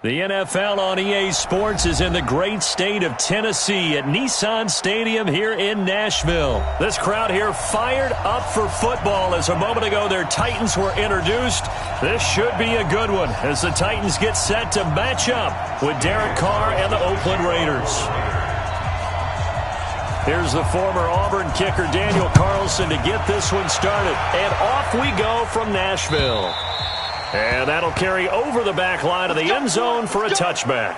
The NFL on EA Sports is in the great state of Tennessee at Nissan Stadium here in Nashville. This crowd here fired up for football as a moment ago their Titans were introduced. This should be a good one as the Titans get set to match up with Derek Carr and the Oakland Raiders. Here's the former Auburn kicker Daniel Carlson to get this one started. And off we go from Nashville. And that'll carry over the back line of the end zone for a touchback.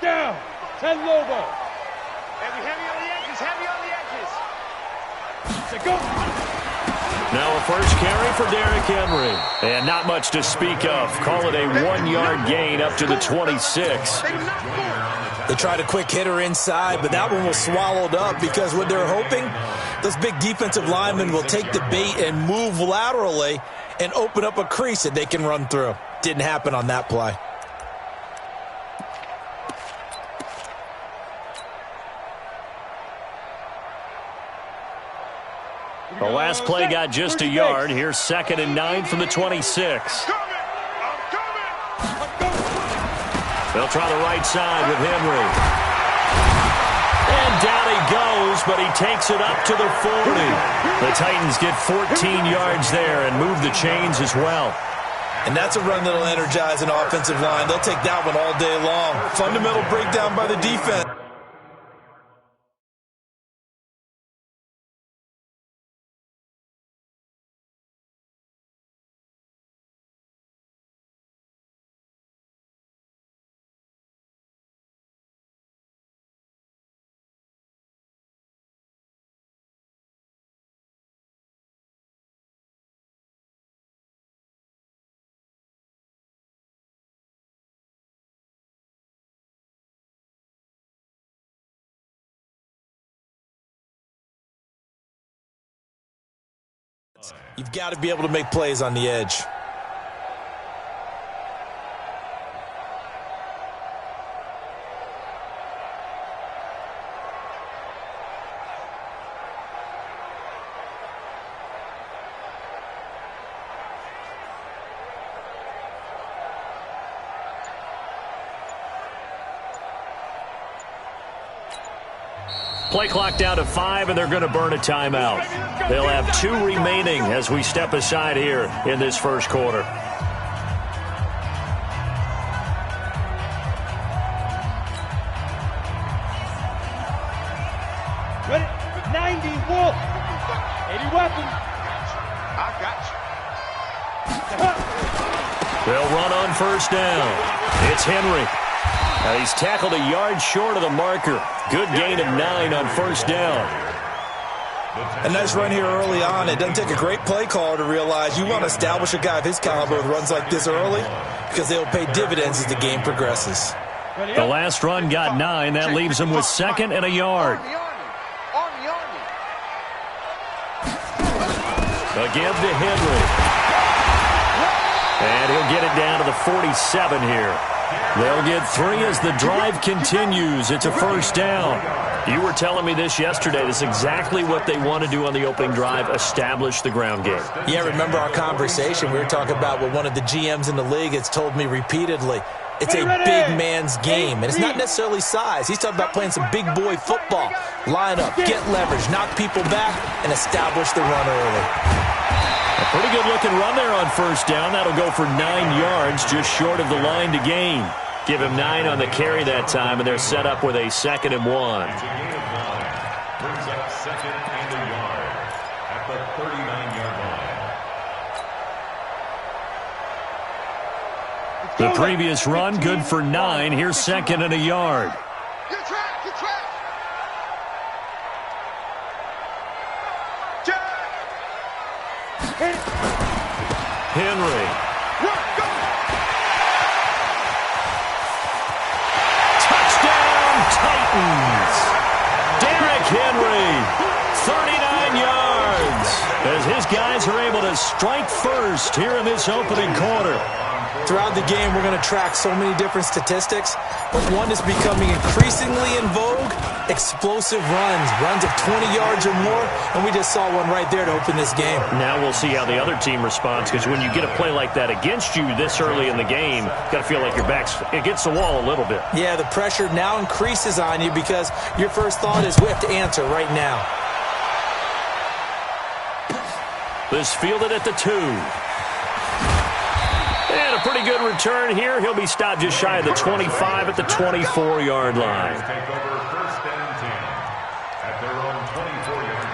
Down, Ted Lobo. Heavy on the edges, heavy on the edges. To go. Now a first carry for Derrick Henry. And not much to speak of. Call it a 1-yard gain up to the 26. They tried a quick hitter inside, but that one was swallowed up because what they're hoping, those big defensive linemen will take the bait and move laterally and open up a crease that they can run through. Didn't happen on that play. The last play got just a yard. Here's 2nd and 9 from the 26. They'll try the right side with Henry. And down he goes, but he takes it up to the 40. The Titans get 14 yards there and move the chains as well. And that's a run that'll energize an offensive line. They'll take that one all day long. Fundamental breakdown by the defense. You've got to be able to make plays on the edge. Play clock down to 5, and they're going to burn a timeout. They'll have 2 remaining as we step aside here in this first quarter. Ready? 90 Wolf. 80 weapons. I got you. They'll run on first down. It's Henry. Now he's tackled a yard short of the marker. Good gain of 9 on first down. A nice run here early on. It doesn't take a great play caller to realize you want to establish a guy of his caliber with runs like this early because they'll pay dividends as the game progresses. The last run got 9. That leaves him with 2nd and a yard. Again to Henry. And he'll get it down to the 47 here. They'll get 3 as the drive continues. It's a first down. You were telling me this yesterday. This is exactly what they want to do on the opening drive, establish the ground game. Yeah, remember our conversation? We were talking about what one of the GMs in the league has told me repeatedly. It's a big man's game, and it's not necessarily size. He's talking about playing some big boy football. Line up, get leverage, knock people back, and establish the run early. A pretty good-looking run there on first down. That'll go for 9 yards, just short of the line to gain. Give him 9 on the carry that time, and they're set up with a 2nd and 1. Brings up 2nd and a yard at the 39-yard line. The previous run, good for 9. Here's 2nd and a yard. Get track, get track. Henry. Touchdown, Titans. to strike first here in this opening quarter. Throughout the game, we're going to track so many different statistics, but one is becoming increasingly in vogue: explosive runs of 20 yards or more, and we just saw one right there to open this game. Now we'll see how the other team responds, because when you get a play like that against you this early in the game, you've got to feel like your back's against the wall a little bit. Yeah, the pressure now increases on you because your first thought is we have to answer right now. This fielded at the 2. And a pretty good return here. He'll be stopped just shy of the 25 at the 24-yard line. Take over 1st and 10 at their own 24-yard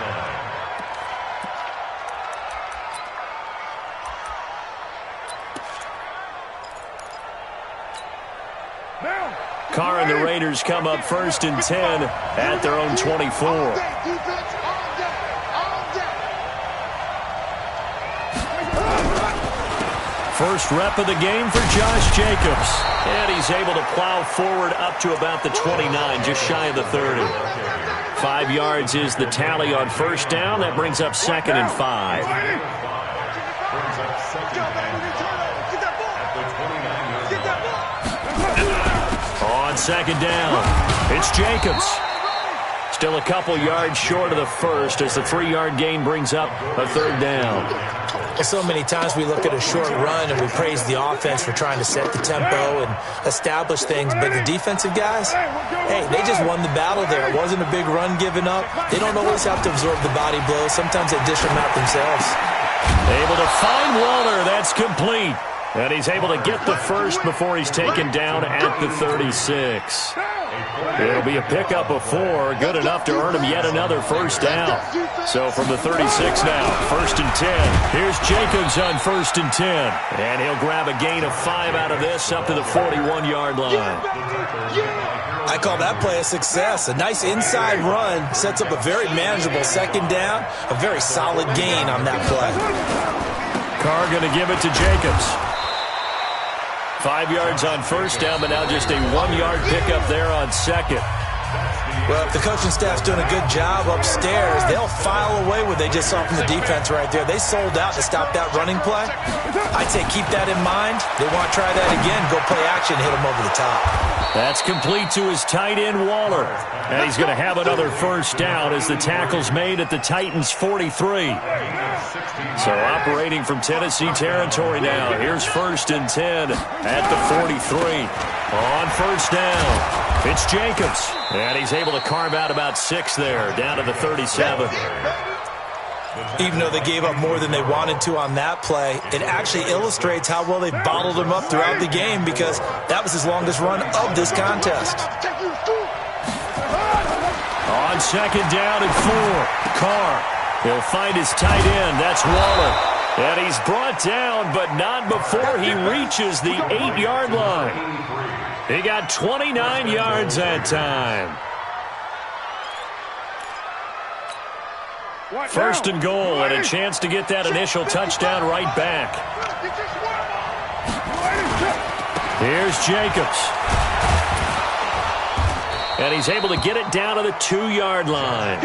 line. Carr and the Raiders come up 1st and 10 at their own 24. First rep of the game for Josh Jacobs. And he's able to plow forward up to about the 29, just shy of the 30. 5 yards is the tally on first down. That brings up 2nd and 5. On 2nd down, it's Jacobs. Still a couple yards short of the first as the 3-yard gain brings up a 3rd down. Well, so many times we look at a short run and we praise the offense for trying to set the tempo and establish things, but the defensive guys, hey, they just won the battle there. It wasn't a big run given up. They don't always have to absorb the body blows. Sometimes they dish them out themselves. Able to find Waller. That's complete. And he's able to get the first before he's taken down at the 36. It'll be a pickup of 4, good enough to earn him yet another first down. So from the 36 now, 1st and 10. Here's Jacobs on 1st and 10. And he'll grab a gain of 5 out of this up to the 41-yard line. I call that play a success. A nice inside run sets up a very manageable 2nd down, a very solid gain on that play. Carr going to give it to Jacobs. 5 yards on first down, but now just a 1-yard pickup there on 2nd. Well, if the coaching staff's doing a good job upstairs, they'll file away what they just saw from the defense right there. They sold out to stop that running play. I'd say keep that in mind. They want to try that again, go play action, hit them over the top. That's complete to his tight end, Waller. And he's going to have another first down as the tackle's made at the Titans' 43. So operating from Tennessee territory now. Here's 1st and 10 at the 43. On first down, it's Jacobs. And he's able to carve out about 6 there, down to the 37. Even though they gave up more than they wanted to on that play, it actually illustrates how well they bottled him up throughout the game because that was his longest run of this contest. On 2nd down and 4, Carr. He'll find his tight end. That's Waller. And he's brought down, but not before he reaches the 8-yard line. He got 29 yards that time. 1st and goal, and a chance to get that initial touchdown right back. Here's Jacobs. And he's able to get it down to the 2-yard line.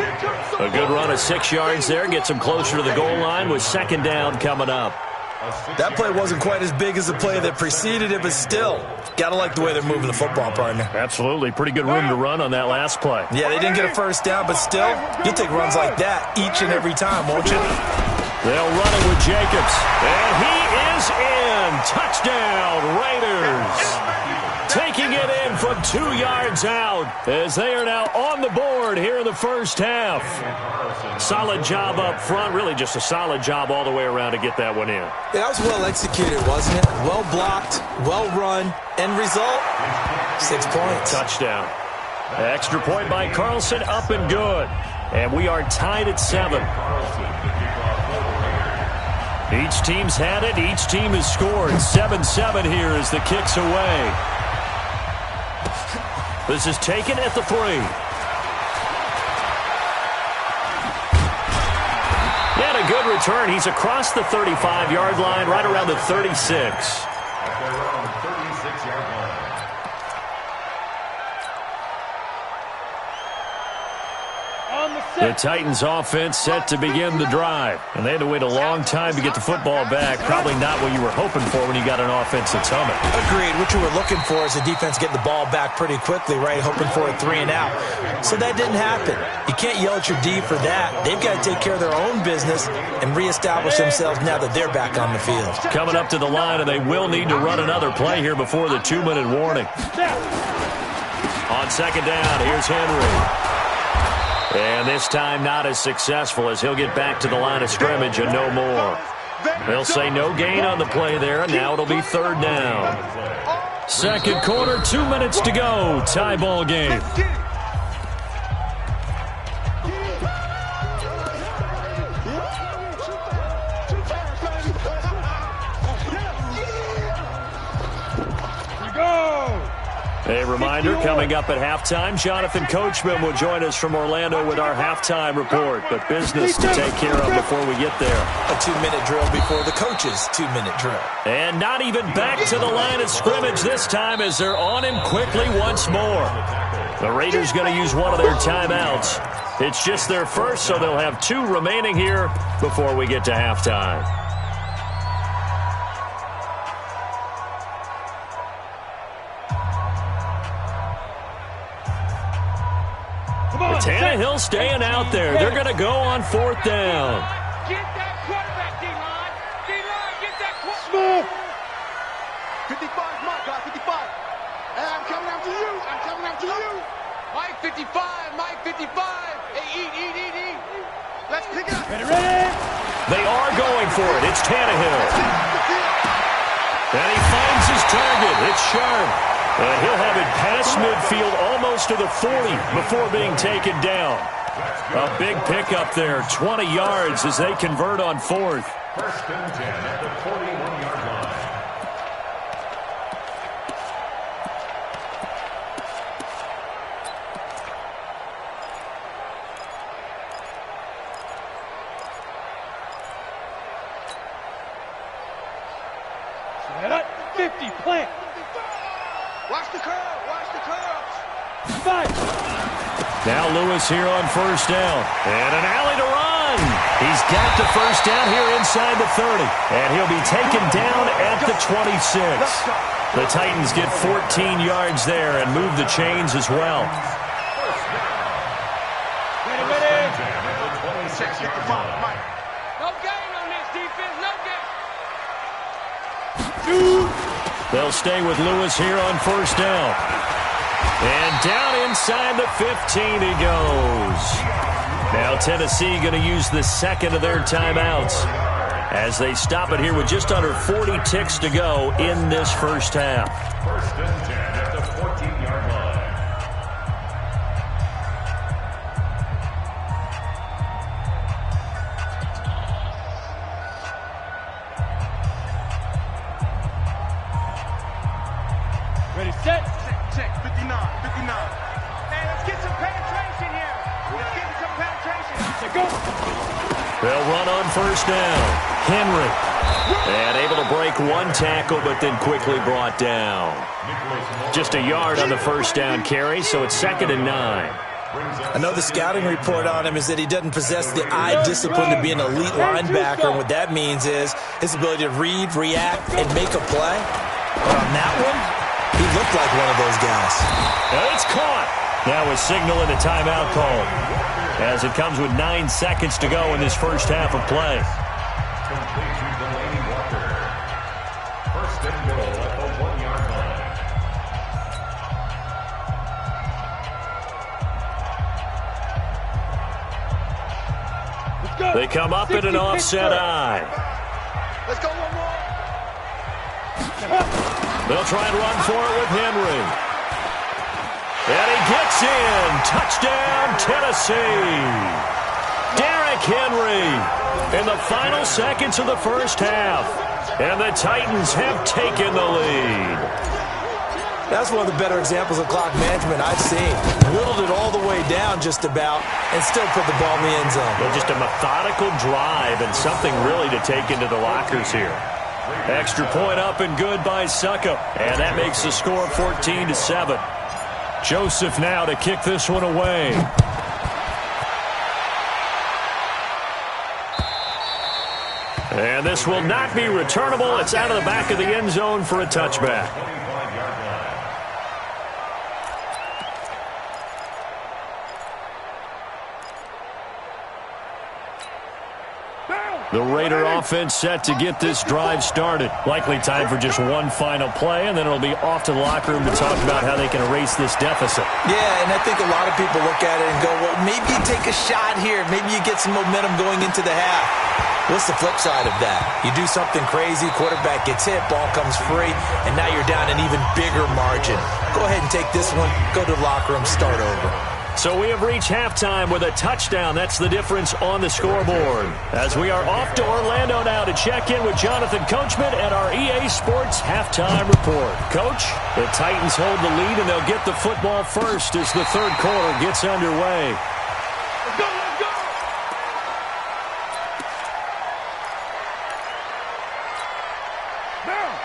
A good run of 6 yards there. Gets him closer to the goal line with 2nd down coming up. That play wasn't quite as big as the play that preceded it, but still, gotta like the way they're moving the football, partner. Absolutely. Pretty good room to run on that last play. Yeah, they didn't get a first down, but still, you'll take runs like that each and every time, won't you? They'll run it with Jacobs. And he is in. Touchdown, Raiders. Taking it in from 2 yards out as they are now on the board here in the first half. Solid job up front. Really just a solid job all the way around to get that one in. Yeah, that was well executed, wasn't it? Well blocked, well run. End result, 6 points. Touchdown. Extra point by Carlson, up and good. And we are tied at 7. Each team's had it. Each team has scored. 7-7 here as the kick's away. This is taken at the 3. And a good return. He's across the 35-yard line, right around the 36. On the The Titans offense set to begin the drive. And they had to wait a long time to get the football back. Probably not what you were hoping for when you got an offense that's humming. Agreed. What you were looking for is the defense getting the ball back pretty quickly, right? Hoping for a 3 and out. So that didn't happen. You can't yell at your D for that. They've got to take care of their own business and reestablish themselves now that they're back on the field. Coming up to the line, and they will need to run another play here before the 2-minute warning. On second down, here's Henry. And this time not as successful as he'll get back to the line of scrimmage and no more. They'll say no gain on the play there, and now it'll be third down. Second quarter, 2 minutes to go. Tie ball game. A reminder, coming up at halftime, Jonathan Coachman will join us from Orlando with our halftime report. But business to take care of before we get there. A 2-minute drill before the coach's 2-minute drill. And not even back to the line of scrimmage this time as they're on him quickly once more. The Raiders going to use one of their timeouts. It's just their first, so they'll have 2 remaining here before we get to halftime. Tannehill staying out there. They're going to go on fourth down. Get that quarterback, D-line. D-line, get that quarterback. 55, Mike, guys, 55. Hey, I'm coming after you. I'm coming after you. Mike 55, Mike 55. Hey, eat. Let's pick it up. Ready? They are going for it. It's Tannehill. And he finds his target. It's Sharp. And he'll have it past midfield almost to the 40 before being taken down. A big pickup there, 20 yards as they convert on fourth. First and 10 at the 41-yard line. Set up, 50, plant. Watch the curl. Fight. Now Lewis here on first down. And an alley to run. He's got the first down here inside the 30. And he'll be taken down at the 26. The Titans get 14 yards there and move the chains as well. Ready. 26-yard line. No gain on this defense, no gain. They'll stay with Lewis here on first down. And down inside the 15 he goes. Now Tennessee going to use the second of their timeouts as they stop it here with just under 40 ticks to go in this first half. First and 10 at the 14-yard line. Ready, set. Check, 59. Hey, let's get some penetration here. Let's get some penetration. Let's go. They'll run on first down. Henry. And able to break one tackle, but then quickly brought down. Just a yard on the first down carry, so it's 2nd and 9. I know the scouting report on him is that he doesn't possess the eye discipline to be an elite linebacker. And what that means is his ability to read, react, and make a play. But on that one, he looked like one of those guys. It's caught. Now a signal and a timeout call as it comes with 9 seconds to go in this first half of play. Complete to Delaney Walker. First and goal at the 1-yard line. Let's go. They come up in an offset eye. Let's go one more. They'll try and run for it with Henry. And he gets in. Touchdown, Tennessee. Derrick Henry in the final seconds of the first half. And the Titans have taken the lead. That's one of the better examples of clock management I've seen. Whittled it all the way down just about and still put the ball in the end zone. Well, just a methodical drive and something really to take into the lockers here. Extra point up and good by Suckup. And that makes the score 14-7. Joseph now to kick this one away. And this will not be returnable. It's out of the back of the end zone for a touchback. The Raider offense set to get this drive started. Likely time for just one final play, and then it'll be off to the locker room to talk about how they can erase this deficit. Yeah, and I think a lot of people look at it and go, well, maybe you take a shot here. Maybe you get some momentum going into the half. What's the flip side of that? You do something crazy, quarterback gets hit, ball comes free, and now you're down an even bigger margin. Go ahead and take this one, go to the locker room, start over. So we have reached halftime with a touchdown. That's the difference on the scoreboard. As we are off to Orlando now to check in with Jonathan Coachman and our EA Sports halftime report. Coach, the Titans hold the lead, and they'll get the football first as the third quarter gets underway. Let's go, let's go!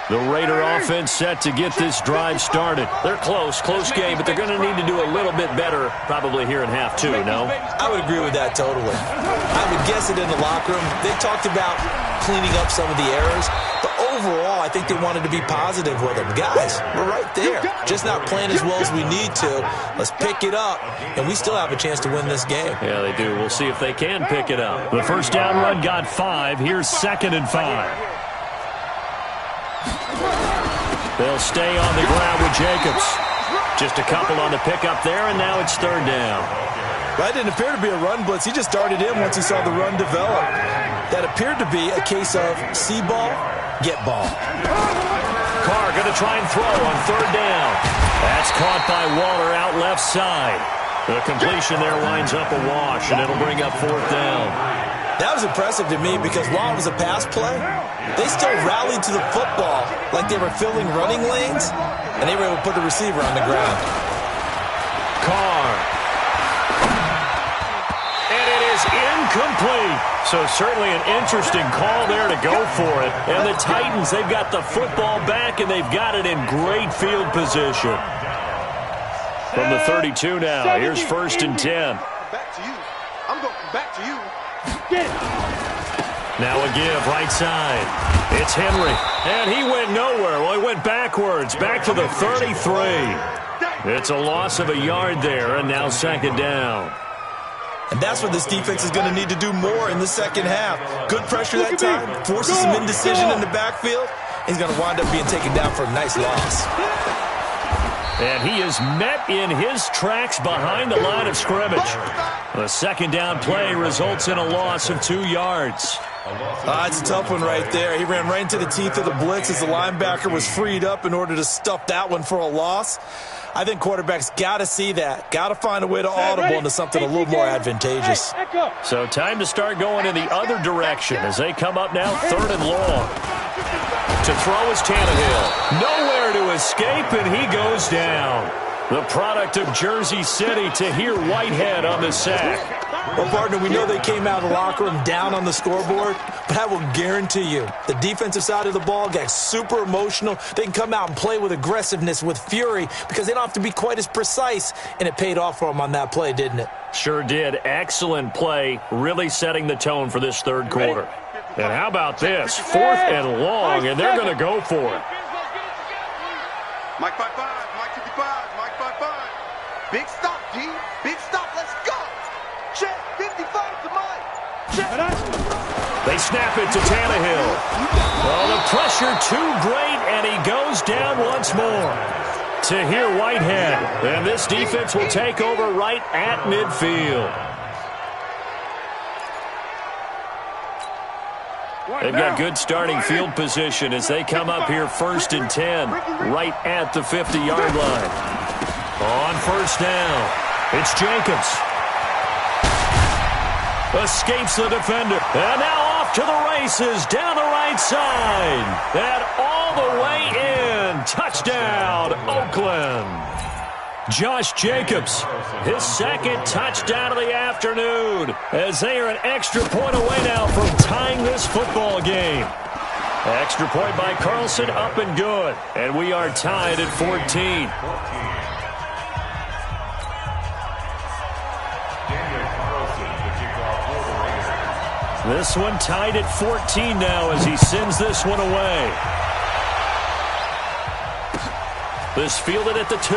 The Raider offense set to get this drive started. They're close game, but they're going to need to do a little bit better probably here in half two, no? I would agree with that totally. I would guess it in the locker room. They talked about cleaning up some of the errors, but overall, I think they wanted to be positive with them. Guys, we're right there. Just not playing as well as we need to. Let's pick it up, and we still have a chance to win this game. Yeah, they do. We'll see if they can pick it up. The first down run got 5. Here's 2nd and 5. They'll stay on the ground with Jacobs. Just a couple on the pickup there, and now it's 3rd down. That didn't appear to be a run blitz. He just darted in once he saw the run develop. That appeared to be a case of see ball, get ball. Carr going to try and throw on 3rd down. That's caught by Waller out left side. The completion there winds up a wash, and it'll bring up 4th down. That was impressive to me because while it was a pass play, they still rallied to the football like they were filling running lanes, and they were able to put the receiver on the ground. Carr. And it is incomplete. So certainly an interesting call there to go for it. And the Titans, they've got the football back, and they've got it in great field position. From the 32 now, here's 1st and 10. Back to you. I'm going back to you. Now a give, right side. It's Henry, and he went nowhere. Well, he went backwards, back to the 33. It's a loss of a yard there, and now 2nd down. And that's what this defense is going to need to do more in the second half. Good pressure that time, forces some indecision in the backfield. He's going to wind up being taken down for a nice loss. And he is met in his tracks behind the line of scrimmage. The 2nd down play results in a loss of 2 yards. It's a tough one right there. He ran right into the teeth of the blitz as the linebacker was freed up in order to stuff that one for a loss. I think quarterbacks got to see that. Got to find a way to audible into something a little more advantageous. So time to start going in the other direction as they come up now 3rd and long. To throw is Tannehill. Nowhere to escape, and he goes down. The product of Jersey City, Tahir Whitehead on the sack. Well, partner, we know they came out of the locker room down on the scoreboard, but I will guarantee you the defensive side of the ball got super emotional. They can come out and play with aggressiveness, with fury, because they don't have to be quite as precise, and it paid off for them on that play, didn't it? Sure did. Excellent play, really setting the tone for this 3rd quarter. And how about this? 4th and long, and they're going to go for it. Mike 5-5, Mike 55, Mike 5-5. Big stop, G. Big stop. Let's go. Check 55 to Mike. Check. They snap it to Tannehill. Well, the pressure too great, and he goes down once more. Tahir Whitehead. And this defense will take over right at midfield. They've got good starting field position as they come up here 1st and 10, right at the 50-yard line. On 1st down, it's Jacobs. Escapes the defender, and now off to the races down the right side. And all the way in. Touchdown, Oakland. Josh Jacobs, his 2nd touchdown of the afternoon, as they are an extra point away now from tying this football game. Extra point by Carlson, up and good. And we are tied at 14. This one tied at 14 now as he sends this one away. This fielded at the 2. The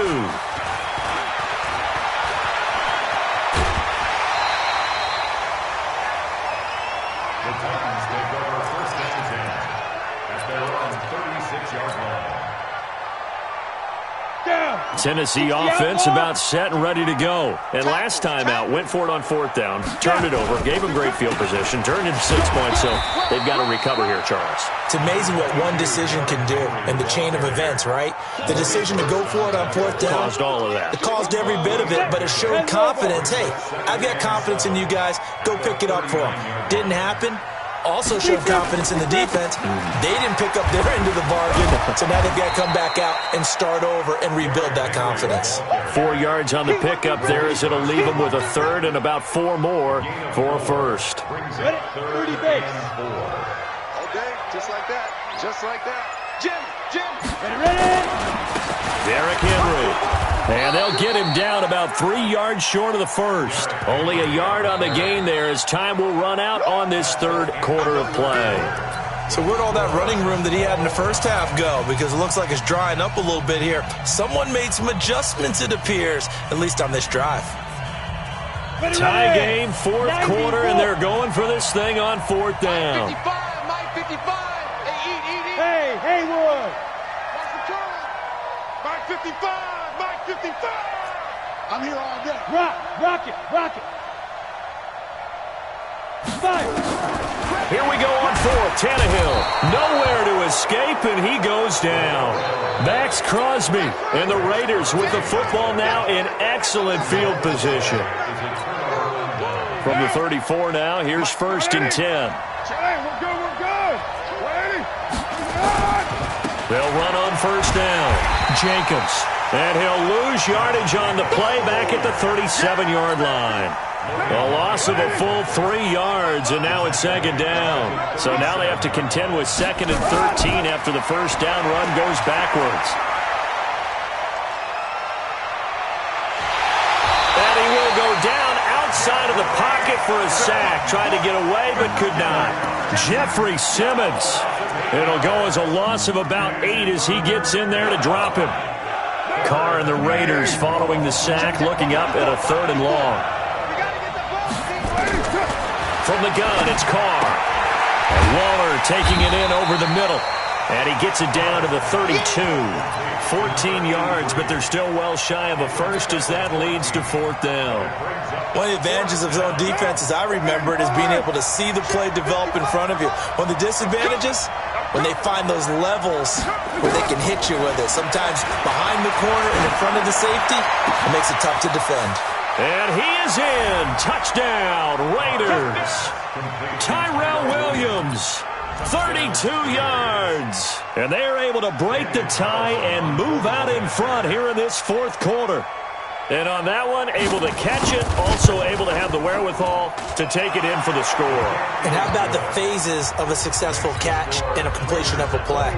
Titans take over first and 10 at their own 36-yard line. Tennessee offense about set and ready to go. And last time out, went for it on 4th down, turned it over, gave them great field position, turned into 6 points, so they've got to recover here, Charles. It's amazing what one decision can do in the chain of events, right? The decision to go for it on 4th down. Caused all of that. It caused every bit of it, but it showed confidence. Hey, I've got confidence in you guys. Go pick it up for them. Didn't happen. Also showed confidence in the defense. They didn't pick up their end of the bargain, so now they've got to come back out and start over and rebuild that confidence. 4 yards on the pickup there as it'll leave them with a 3rd and about 4 more for a 1st. Ready? 30 base. Okay, just like that. Just like that. Jim. Ready? Derrick Henry. And they'll get him down about 3 yards short of the 1st. Only a yard on the gain there as time will run out on this 3rd quarter of play. So where'd all that running room that he had in the first half go? Because it looks like it's drying up a little bit here. Someone made some adjustments, it appears, at least on this drive. Tie game, 4th quarter, and they're going for this thing on 4th down. 55, Mike 55. Hey, eat. Hey, Haywood. Watch the turn. Mike 55. Mike 55. I'm here all day. Rock it. Fire. Here we go on 4th. Tannehill nowhere to escape, and he goes down. Max Crosby and the Raiders with the football now in excellent field position. From the 34 now, here's 1st and 10. Hey, we're good. Ready? They'll run on 1st down. Jacobs. And he'll lose yardage on the play back at the 37-yard line. A loss of a full 3 yards, and now it's 2nd down. So now they have to contend with 2nd and 13 after the 1st down run goes backwards. And he will go down outside of the pocket for a sack. Tried to get away, but could not. Jeffrey Simmons. It'll go as a loss of about 8 as he gets in there to drop him. Carr and the Raiders following the sack, looking up at a 3rd and long. From the gun, it's Carr. And Waller taking it in over the middle. And he gets it down to the 32. 14 yards, but they're still well shy of a 1st as that leads to 4th down. One of the advantages of zone defense, as I remember it, is being able to see the play develop in front of you. One of the disadvantages, when they find those levels where they can hit you with it. Sometimes behind the corner and in front of the safety, it makes it tough to defend. And he is in. Touchdown, Raiders. Tyrell Williams, 32 yards. And they're able to break the tie and move out in front here in this 4th quarter. And on that one, able to catch it, also able to have the wherewithal to take it in for the score. And how about the phases of a successful catch and a completion of a play?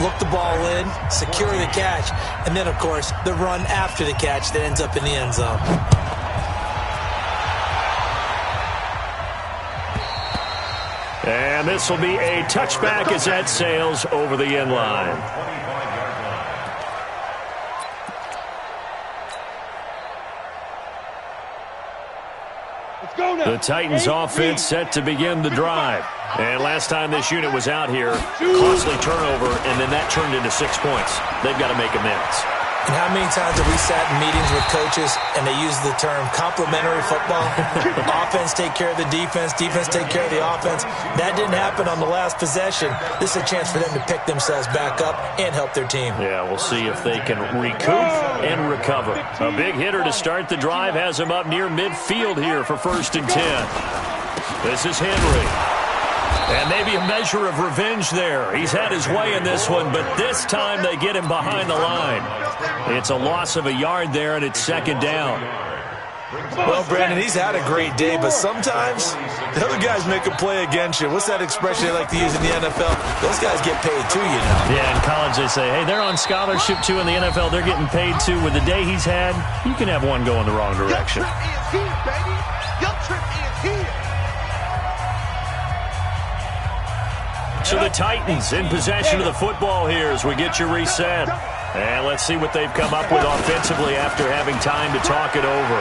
Look the ball in, secure the catch, and then, of course, the run after the catch that ends up in the end zone. And this will be a touchback as that sails over the end line. The Titans offense set to begin the drive. And last time this unit was out here, costly turnover, and then that turned into 6 points. They've got to make amends. And how many times have we sat in meetings with coaches and they use the term complementary football? Offense take care of the defense, defense take care of the offense. That didn't happen on the last possession. This is a chance for them to pick themselves back up and help their team. Yeah, we'll see if they can recoup and recover. A big hitter to start the drive has him up near midfield here for 1st and 10. This is Henry. And maybe a measure of revenge there. He's had his way in this one, but this time they get him behind the line. It's a loss of a yard there, and it's 2nd down. Well, Brandon, he's had a great day, but sometimes the other guys make a play against you. What's that expression they like to use in the NFL? Those guys get paid too, you know. Yeah, in college they say, hey, they're on scholarship too. In the NFL, they're getting paid too. With the day he's had, you can have one go in the wrong direction. Your trip is here, baby. Your trip is here. So the Titans in possession of the football here as we get you reset. And let's see what they've come up with offensively after having time to talk it over.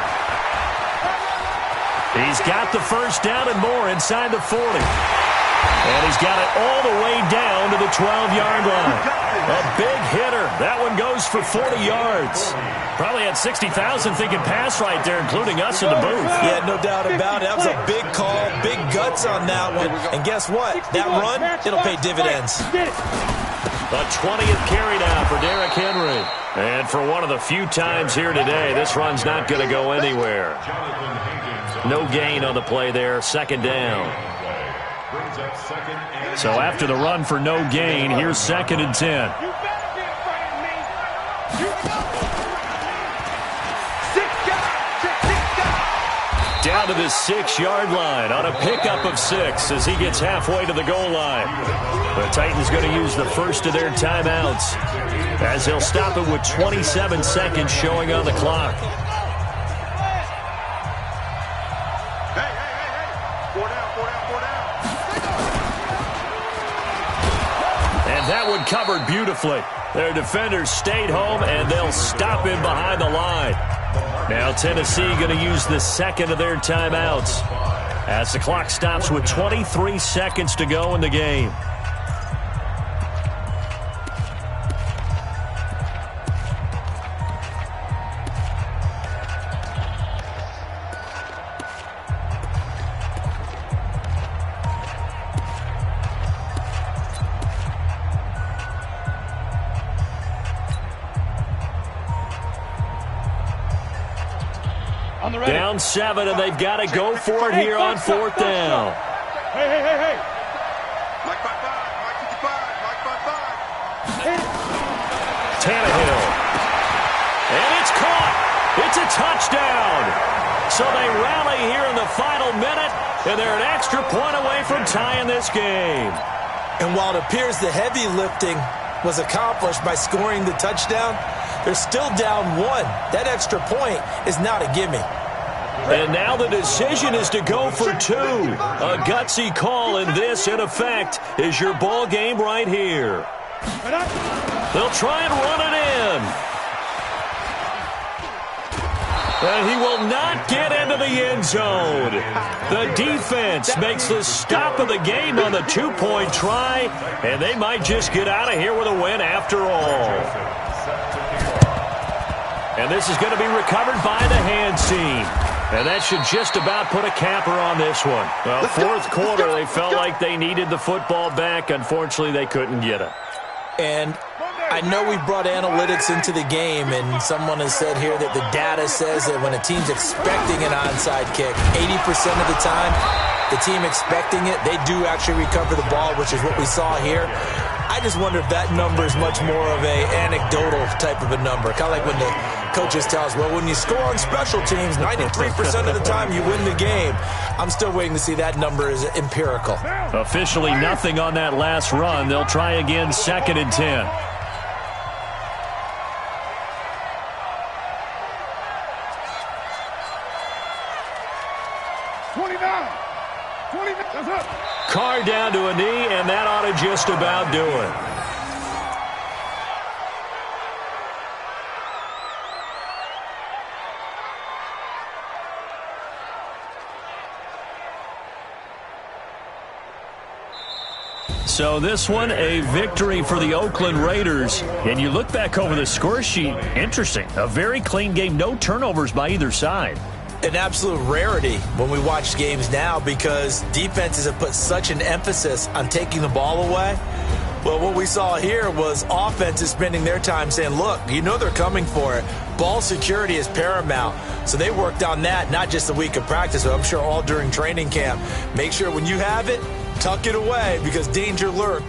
He's got the first down and more inside the 40. And he's got it all the way down to the 12-yard line. A big hitter. That one goes for 40 yards. Probably had 60,000 thinking pass right there, including us in the booth. Yeah, no doubt about it. That was a big call, big guts on that one. And guess what? That run, it'll pay dividends. A 20th carry now for Derrick Henry. And for one of the few times here today, this run's not going to go anywhere. No gain on the play there, second down. So after the run for no gain, here's 2nd and 10. Down to the 6-yard line on a pickup of 6 as he gets halfway to the goal line. The Titans going to use the first of their timeouts as they'll stop it with 27 seconds showing on the clock. And that one covered beautifully. Their defenders stayed home, and they'll stop him behind the line. Now Tennessee going to use the second of their timeouts as the clock stops with 23 seconds to go in the game. Down 7, and they've got to go for it here on 4th down. Hey. Mike 55, Mike 55, Mike 55. Tannehill. And it's caught. It's a touchdown. So they rally here in the final minute, and they're an extra point away from tying this game. And while it appears the heavy lifting was accomplished by scoring the touchdown, they're still down 1. That extra point is not a gimme. And now the decision is to go for 2. A gutsy call, and this, in effect, is your ball game right here. They'll try and run it in. And he will not get into the end zone. The defense makes the stop of the game on the 2-point try, and they might just get out of here with a win after all. And this is going to be recovered by the hand team. And that should just about put a capper on this one. Well, 4th quarter, they felt like they needed the football back. Unfortunately, they couldn't get it. And I know we brought analytics into the game, and someone has said here that the data says that when a team's expecting an onside kick, 80% of the time, the team expecting it, they do actually recover the ball, which is what we saw here. I just wonder if that number is much more of a anecdotal type of a number. Kind of like when the coaches tell us, well, when you score on special teams, 93% of the time you win the game. I'm still waiting to see that number is empirical. Officially nothing on that last run. They'll try again, 2nd and 10. Carr down to a knee, and that ought to just about do it. So this one, a victory for the Oakland Raiders. And you look back over the score sheet, interesting. A very clean game, no turnovers by either side. An absolute rarity when we watch games now because defenses have put such an emphasis on taking the ball away. Well, what we saw here was offenses spending their time saying, look, you know they're coming for it. Ball security is paramount. So they worked on that, not just a week of practice, but I'm sure all during training camp. Make sure when you have it, tuck it away because danger lurks